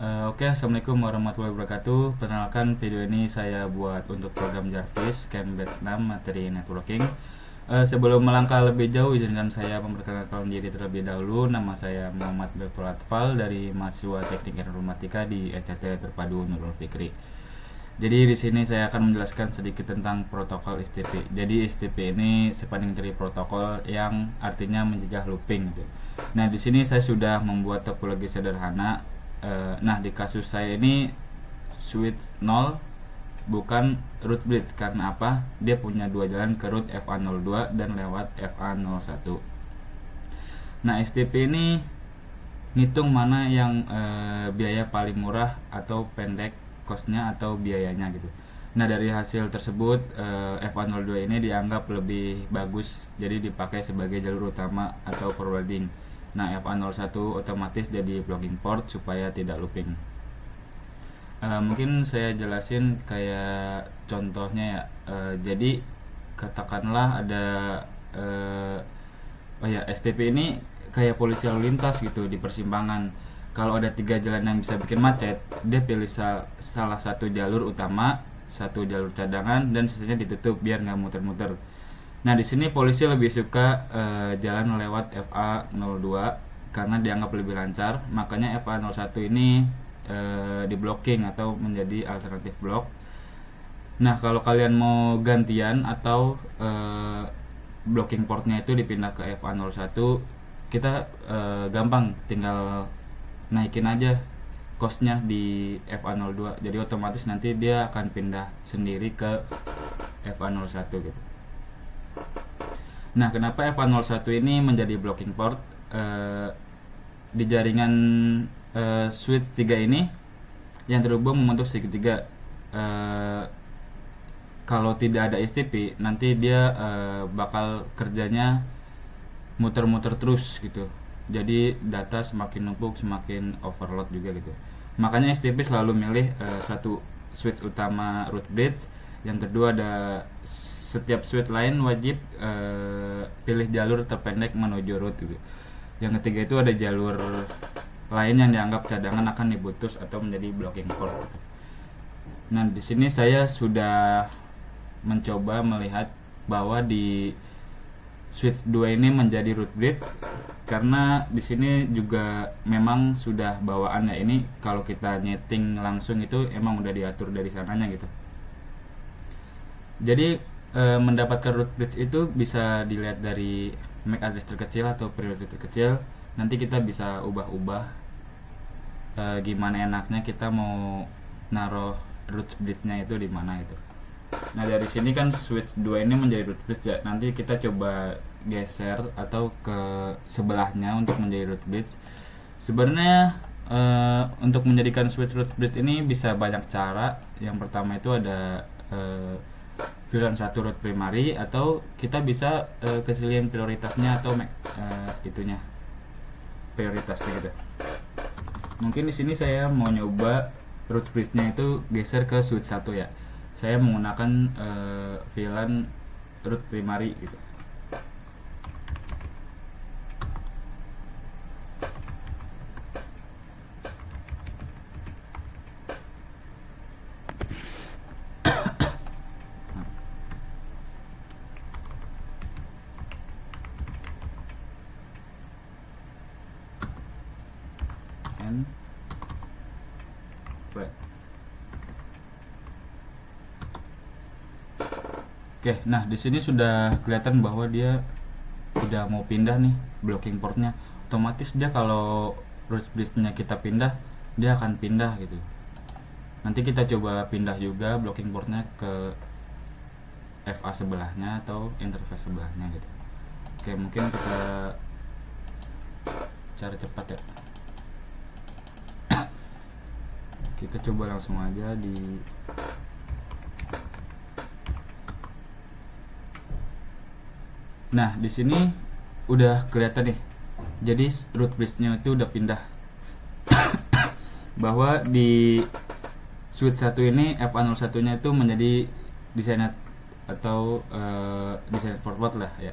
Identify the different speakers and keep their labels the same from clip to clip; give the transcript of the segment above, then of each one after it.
Speaker 1: Assalamualaikum warahmatullahi wabarakatuh. Perkenalkan, video ini saya buat untuk program Jarvis Camp Batch 6 materi networking. Sebelum melangkah lebih jauh, izinkan saya memperkenalkan diri terlebih dahulu. Nama saya Muhammad Dr. Atfal dari mahasiswa Teknik Informatika di STT Terpadu Nurul Fikri. Jadi di sini saya akan menjelaskan sedikit tentang protokol STP. Jadi STP ini Spanning Tree Protocol yang artinya mencegah looping gitu. Nah, di sini saya sudah membuat topologi sederhana. Nah, di kasus saya ini switch 0 bukan root bridge. Karena apa? Dia punya dua jalan ke root FA02 dan lewat FA01. Nah, STP ini ngitung mana yang biaya paling murah atau pendek costnya atau biayanya gitu. Nah, dari hasil tersebut FA02 ini dianggap lebih bagus, jadi dipakai sebagai jalur utama atau forwarding. Nah, FA01 otomatis jadi blocking port supaya tidak looping. Mungkin saya jelasin kayak contohnya ya. Jadi katakanlah ada STP ini kayak polisi lalu lintas gitu di persimpangan. Kalau ada 3 jalan yang bisa bikin macet, dia pilih salah satu jalur utama, satu jalur cadangan, dan sisanya ditutup biar nggak muter-muter. Nah, di sini polisi lebih suka jalan lewat FA02 karena dianggap lebih lancar. Makanya FA01 ini di blocking atau menjadi alternatif blok. Nah, kalau kalian mau gantian atau blocking portnya itu dipindah ke FA01, kita gampang tinggal naikin aja costnya di FA02. Jadi otomatis nanti dia akan pindah sendiri ke FA01 gitu. Nah, kenapa FA01 ini menjadi blocking port? Di jaringan switch 3 ini yang terhubung membentuk segitiga. Kalau tidak ada STP, nanti dia bakal kerjanya muter-muter terus gitu. Jadi data semakin numpuk, semakin overload juga gitu. Makanya STP selalu milih satu switch utama root bridge, yang kedua ada setiap switch lain wajib pilih jalur terpendek menuju root gitu. Yang ketiga itu ada jalur lain yang dianggap cadangan akan diputus atau menjadi blocking port gitu. Nah, di sini saya sudah mencoba melihat bahwa di switch 2 ini menjadi root bridge karena di sini juga memang sudah bawaan ya, ini kalau kita nyeting langsung itu emang udah diatur dari sananya gitu. Jadi mendapatkan root bridge itu bisa dilihat dari MAC address terkecil atau priority terkecil. Nanti kita bisa ubah-ubah gimana enaknya kita mau naruh root bridge-nya itu di mana itu. Nah, dari sini kan switch 2 ini menjadi root bridge ya. Nanti kita coba geser atau ke sebelahnya untuk menjadi root bridge. Sebenarnya untuk menjadikan switch root bridge ini bisa banyak cara. Yang pertama itu ada VLAN 1 root primary, atau kita bisa kecilin prioritasnya atau itunya prioritasnya gitu. Mungkin di sini saya mau nyoba root bridge-nya itu geser ke switch 1 ya. Saya menggunakan VLAN root primary gitu. And Oke, nah di sini sudah kelihatan bahwa dia udah mau pindah nih blocking portnya. Otomatis dia kalau root bridge-nya kita pindah, dia akan pindah gitu. Nanti kita coba pindah juga blocking portnya ke FA sebelahnya atau interface sebelahnya gitu. Oke, mungkin kita cara cepat ya. Kita coba langsung aja di Nah, di sini udah kelihatan nih. Jadi root bridge-nya itu udah pindah. Bahwa di switch 1 ini FA01-nya itu menjadi designated atau designated forward lah ya.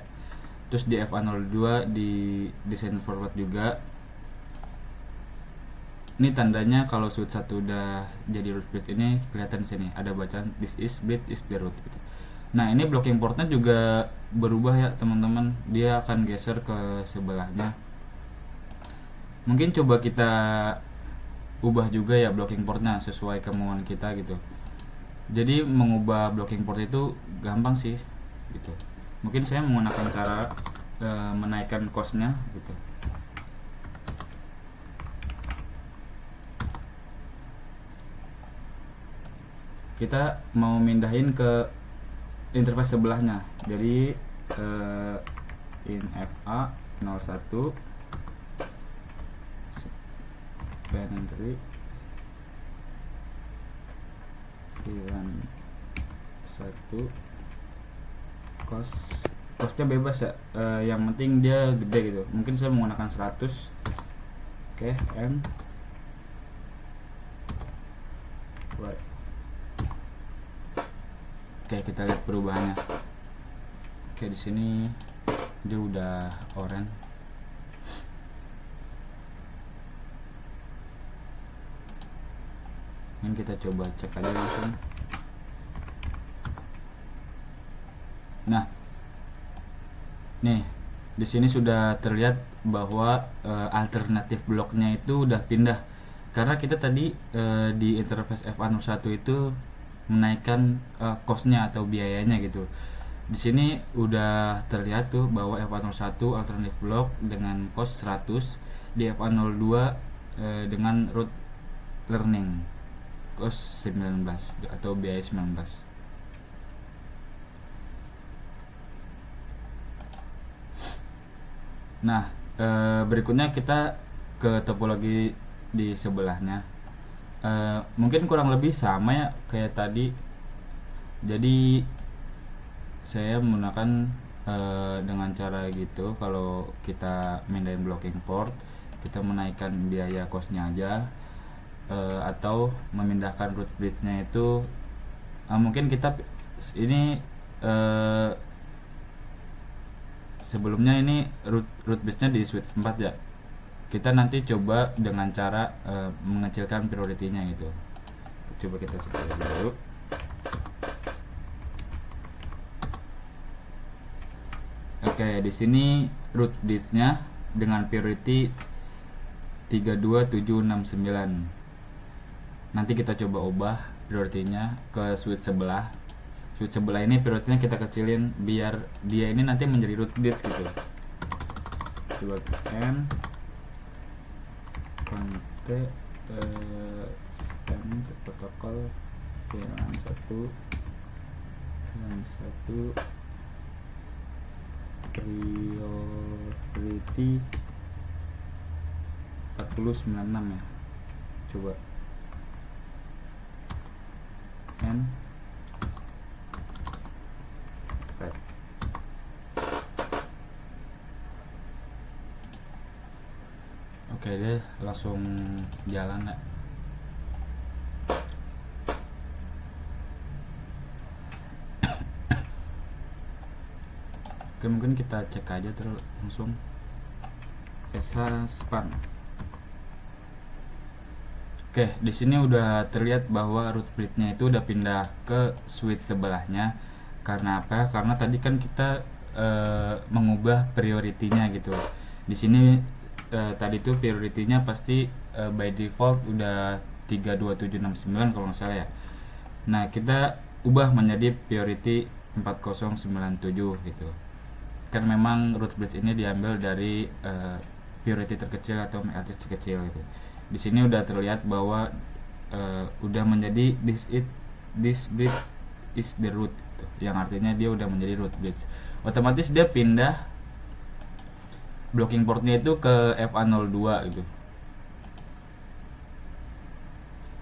Speaker 1: Terus di FA02 di designated forward juga. Ini tandanya kalau switch 1 udah jadi root bridge, ini kelihatan di sini ada bacaan this is bridge is the root gitu. Nah, ini blocking portnya juga berubah ya teman-teman, dia akan geser ke sebelahnya. Mungkin coba kita ubah juga ya blocking portnya sesuai kemauan kita gitu. Jadi mengubah blocking port itu gampang sih gitu. Mungkin saya menggunakan cara menaikkan costnya gitu. Kita mau mindahin ke interface sebelahnya. Jadi in FA 01 entry VLAN 1 costnya bebas ya, yang penting dia gede gitu. Mungkin saya menggunakan 100. Oke, M right. Oke, kita lihat perubahannya. Oke, di sini dia udah orange. Ini kita coba cek aja langsung. Nah, nih di sini sudah terlihat bahwa alternatif bloknya itu udah pindah, karena kita tadi di interface FA01 itu menaikkan costnya atau biayanya gitu. Di sini udah terlihat tuh bahwa FA01 alternatif blok dengan cost 100, di FA02 dengan root learning cost 19 atau biaya 19. Nah, berikutnya kita ke topologi di sebelahnya. Mungkin kurang lebih sama ya kayak tadi. Jadi saya menggunakan dengan cara gitu. Kalau kita mindahin blocking port, kita menaikkan biaya costnya aja, atau memindahkan root bridge-nya itu mungkin kita ini sebelumnya ini root bridge-nya di switch 4 ya. Kita nanti coba dengan cara mengecilkan priority-nya gitu. Coba kita cek dulu. Oke, di sini root bridge-nya dengan priority 32769. Nanti kita coba ubah priority-nya ke switch sebelah. Switch sebelah ini priority-nya kita kecilin biar dia ini nanti menjadi root bridge gitu. Coba N konfig scan protokol VLAN 1 priority 4096 ya. Coba N right. Oke, dia langsung jalan ya. Oke, mungkin kita cek aja terus langsung SH span. Oke, di sini udah terlihat bahwa root bridge-nya itu udah pindah ke switch sebelahnya. Karena apa? Karena tadi kan kita mengubah priority-nya gitu. Di sini tadi tuh priority-nya pasti by default udah 32769 kalau nggak salah ya. Nah, kita ubah menjadi priority 4097 gitu. Kan memang root bridge ini diambil dari priority terkecil atau MAC address terkecil gitu. Di sini udah terlihat bahwa udah menjadi this bridge is the root gitu. Yang artinya dia udah menjadi root bridge. Otomatis dia pindah blocking portnya itu ke FA02 gitu.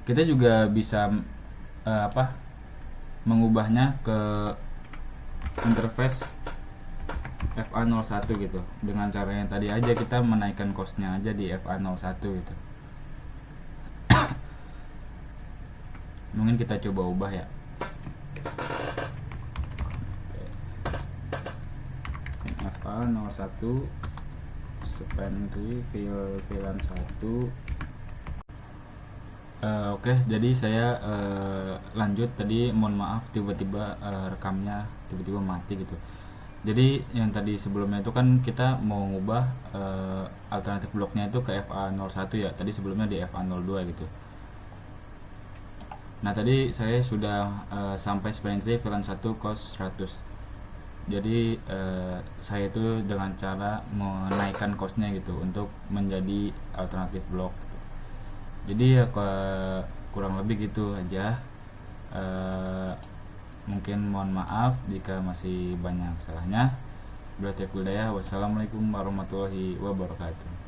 Speaker 1: Kita juga bisa mengubahnya ke interface FA01 gitu. Dengan cara yang tadi aja, kita menaikkan costnya aja di FA01 gitu. Mungkin kita coba ubah ya. FA01 secondary VLAN 1 Oke, jadi saya lanjut tadi. Mohon maaf tiba-tiba rekamnya tiba-tiba mati gitu. Jadi yang tadi sebelumnya itu kan kita mau ngubah alternatif bloknya itu ke FA01 ya. Tadi sebelumnya di FA02 gitu. Nah tadi saya sudah sampai sebenarnya VLAN 1 cos 100. Jadi saya itu dengan cara menaikkan costnya gitu untuk menjadi alternatif blok. Jadi ya kurang lebih gitu aja. Eh, Mungkin mohon maaf jika masih banyak salahnya. Wassalamualaikum warahmatullahi wabarakatuh.